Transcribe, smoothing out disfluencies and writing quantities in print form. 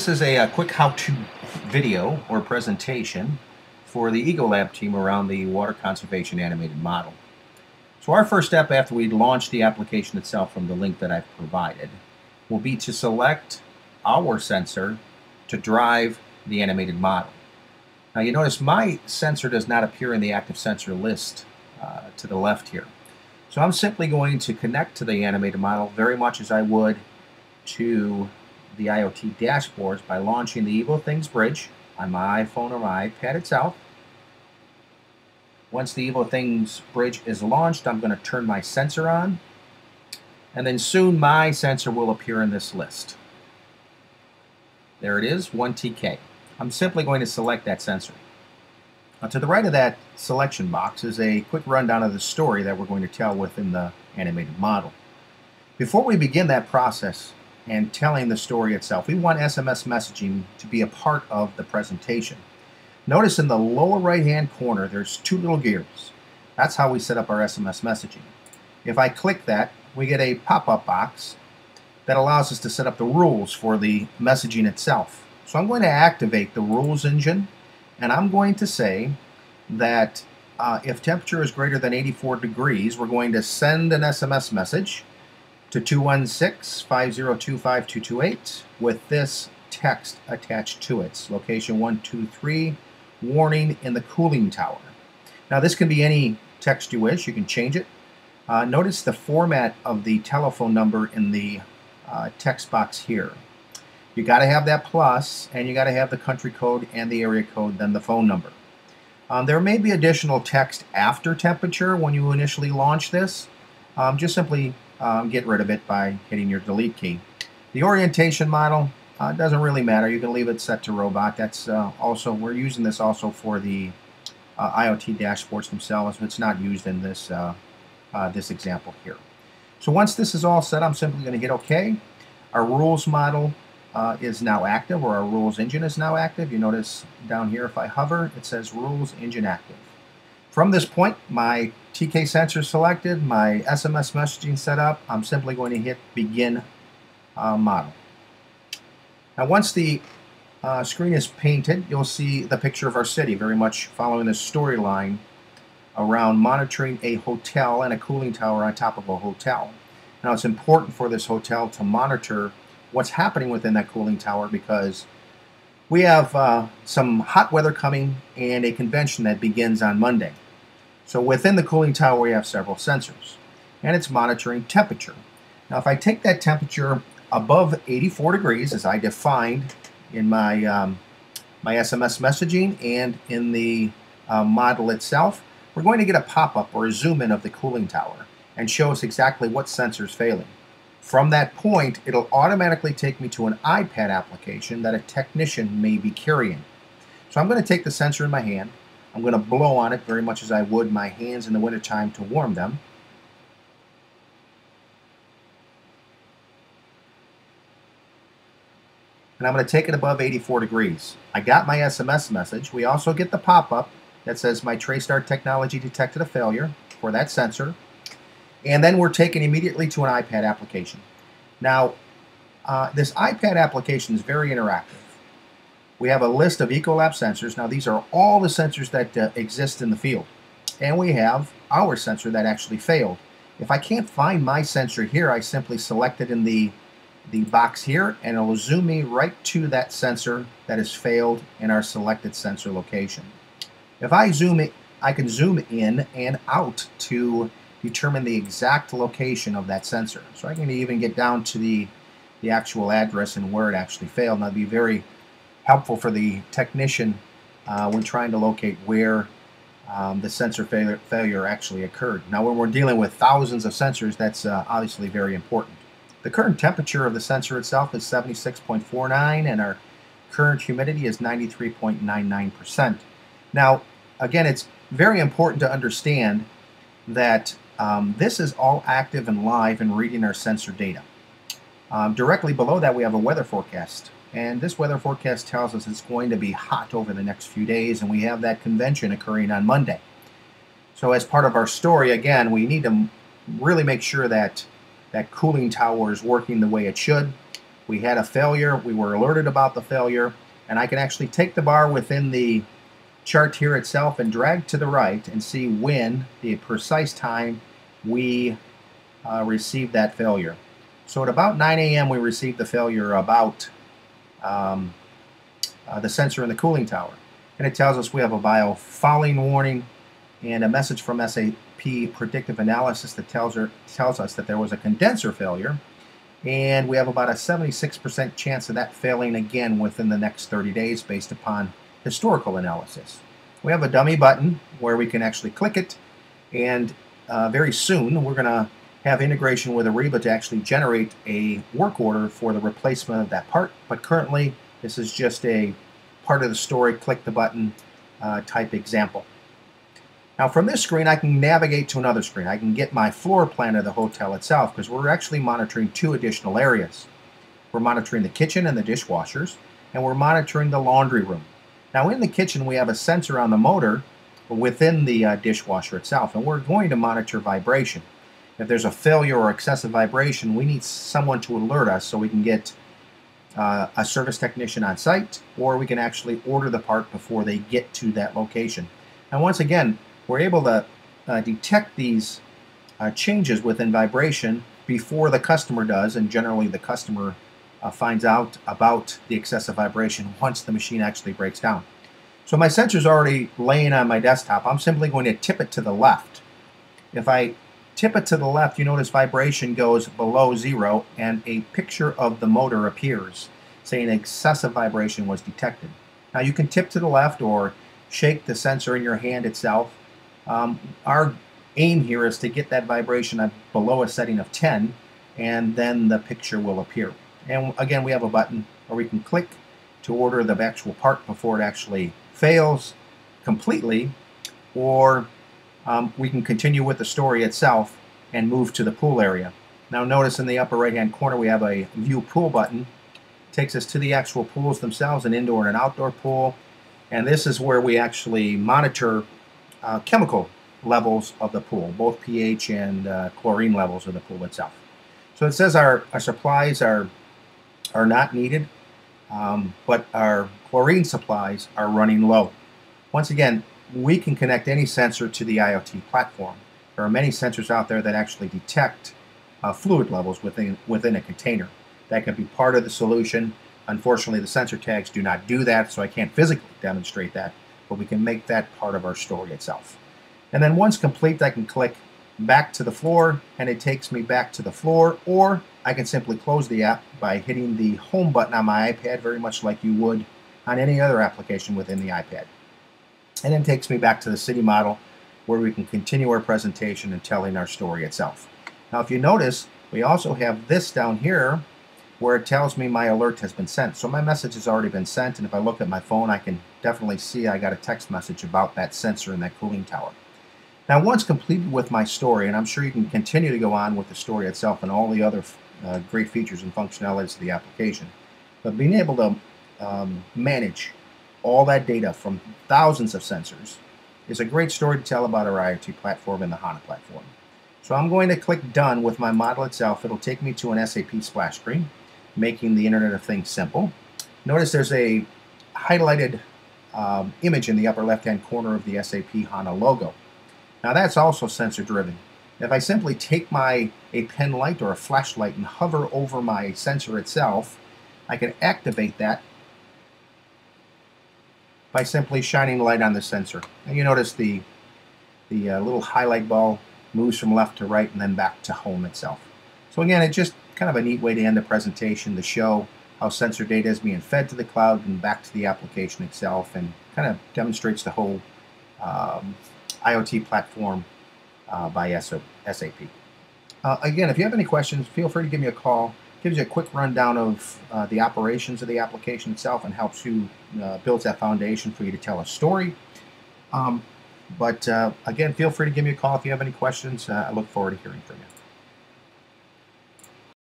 This is a quick how-to video or presentation for the Ecolab team around the water conservation animated model. So our first step after we launch the application itself from the link that I've provided will be to select our sensor to drive the animated model. Now you notice my sensor does not appear in the active sensor list to the left here. So I'm simply going to connect to the animated model very much as I would to the IoT dashboards by launching the EvoThings bridge on my iPhone or my iPad itself. Once the EvoThings bridge is launched, I'm going to turn my sensor on, and then soon my sensor will appear in this list. There it is, 1TK. I'm simply going to select that sensor. Now, to the right of that selection box is a quick rundown of the story that we're going to tell within the animated model. Before we begin that process and telling the story itself, we want SMS messaging to be a part of the presentation. Notice in the lower right hand corner there's two little gears. That's how we set up our SMS messaging. If I click that, we get a pop-up box that allows us to set up the rules for the messaging itself. So I'm going to activate the rules engine, and I'm going to say that if temperature is greater than 84 degrees, we're going to send an SMS message to 216-502-5228 with this text attached to it. Location 123, warning in the cooling tower. Now this can be any text you wish. You can change it. Notice the format of the telephone number in the text box here. You got to have that plus, and you got to have the country code and the area code, then the phone number. There may be additional text after temperature when you initially launch this. Just simply get rid of it by hitting your delete key. The orientation model doesn't really matter. You can leave it set to robot. That's also, we're using this also for the IoT dashboards themselves. It's not used in this this example here. So once this is all set, I'm simply going to hit OK. Our rules model is now active, or our rules engine is now active. You notice down here, if I hover, it says rules engine active. From this point, my TK sensor selected, my SMS messaging set up. I'm simply going to hit begin model. Now once the screen is painted, you'll see the picture of our city, very much following the storyline around monitoring a hotel and a cooling tower on top of a hotel. Now it's important for this hotel to monitor what's happening within that cooling tower, because we have some hot weather coming and a convention that begins on Monday. So within the cooling tower we have several sensors, and it's monitoring temperature. Now if I take that temperature above 84 degrees, as I defined in my, my SMS messaging and in the model itself, we're going to get a pop-up or a zoom in of the cooling tower and show us exactly what sensor is failing. From that point, it'll automatically take me to an iPad application that a technician may be carrying. So I'm going to take the sensor in my hand. I'm going to blow on it very much as I would my hands in the wintertime to warm them. And I'm going to take it above 84 degrees. I got my SMS message. We also get the pop-up that says my TraceStar technology detected a failure for that sensor. And then we're taken immediately to an iPad application. Now, this iPad application is very interactive. We have a list of Ecolab sensors. Now, these are all the sensors that exist in the field. And we have our sensor that actually failed. If I can't find my sensor here, I simply select it in the box here, and it will zoom me right to that sensor that has failed in our selected sensor location. If I zoom it, I can zoom in and out to determine the exact location of that sensor. So I can even get down to the actual address and where it actually failed. And that'd be very helpful for the technician when trying to locate where the sensor failure actually occurred. Now when we're dealing with thousands of sensors, that's obviously very important. The current temperature of the sensor itself is 76.49, and our current humidity is 93.99%. Now again, it's very important to understand that this is all active and live and reading our sensor data. Directly below that we have a weather forecast, and this weather forecast tells us it's going to be hot over the next few days, and we have that convention occurring on Monday. So as part of our story, again, we need to really make sure that that cooling tower is working the way it should. we had a failure, we were alerted about the failure, and I can actually take the bar within the chart here itself and drag to the right and see when, the precise time, we received that failure. So at about 9 a.m. we received the failure about the sensor in the cooling tower. And it tells us we have a biofouling warning and a message from SAP Predictive Analysis that tells us that there was a condenser failure, and we have about a 76% chance of that failing again within the next 30 days based upon historical analysis. We have a dummy button where we can actually click it, and very soon we're going to have integration with Ariba to actually generate a work order for the replacement of that part, but currently this is just a part of the story, click the button type example. Now from this screen I can navigate to another screen. I can get my floor plan of the hotel itself, because we're actually monitoring two additional areas. We're monitoring the kitchen and the dishwashers, and we're monitoring the laundry room. Now in the kitchen we have a sensor on the motor within the dishwasher itself, and we're going to monitor vibration. If there's a failure or excessive vibration, we need someone to alert us so we can get a service technician on site, or we can actually order the part before they get to that location. And once again, we're able to detect these changes within vibration before the customer does, and generally the customer finds out about the excessive vibration once the machine actually breaks down. So my sensor's already laying on my desktop. I'm simply going to tip it to the left. If I tip it to the left, you notice vibration goes below 0 and a picture of the motor appears saying excessive vibration was detected. Now you can tip to the left or shake the sensor in your hand itself. Our aim here is to get that vibration below a setting of 10, and then the picture will appear. And again, we have a button where we can click to order the actual part before it actually fails completely, or we can continue with the story itself and move to the pool area. Now notice in the upper right hand corner we have a view pool button. It takes us to the actual pools themselves, an indoor and an outdoor pool, and this is where we actually monitor chemical levels of the pool, both pH and chlorine levels of the pool itself. So it says our supplies are not needed, but our chlorine supplies are running low. Once again, we can connect any sensor to the IoT platform. There are many sensors out there that actually detect fluid levels within a container. That can be part of the solution. Unfortunately, the sensor tags do not do that, so I can't physically demonstrate that, but we can make that part of our story itself. And then once complete, I can click back to the floor, and it takes me back to the floor, or I can simply close the app by hitting the home button on my iPad, very much like you would on any other application within the iPad. And then takes me back to the city model, where we can continue our presentation and telling our story itself. Now if you notice, we also have this down here where it tells me my alert has been sent. So my message has already been sent, and if I look at my phone I can definitely see I got a text message about that sensor in that cooling tower. Now once completed with my story, and I'm sure you can continue to go on with the story itself and all the other great features and functionalities of the application, but being able to manage all that data from thousands of sensors is a great story to tell about our IoT platform and the HANA platform. So I'm going to click Done with my model itself. It'll take me to an SAP splash screen, making the Internet of Things simple. Notice there's a highlighted image in the upper left-hand corner of the SAP HANA logo. Now that's also sensor driven. If I simply take a pen light or a flashlight and hover over my sensor itself, I can activate that by simply shining light on the sensor. And you notice the little highlight ball moves from left to right and then back to home itself. So again, it's just kind of a neat way to end the presentation to show how sensor data is being fed to the cloud and back to the application itself, and kind of demonstrates the whole IoT platform by SAP. Again, if you have any questions, feel free to give me a call. Gives you a quick rundown of the operations of the application itself and helps you builds that foundation for you to tell a story. Again, feel free to give me a call if you have any questions. I look forward to hearing from you.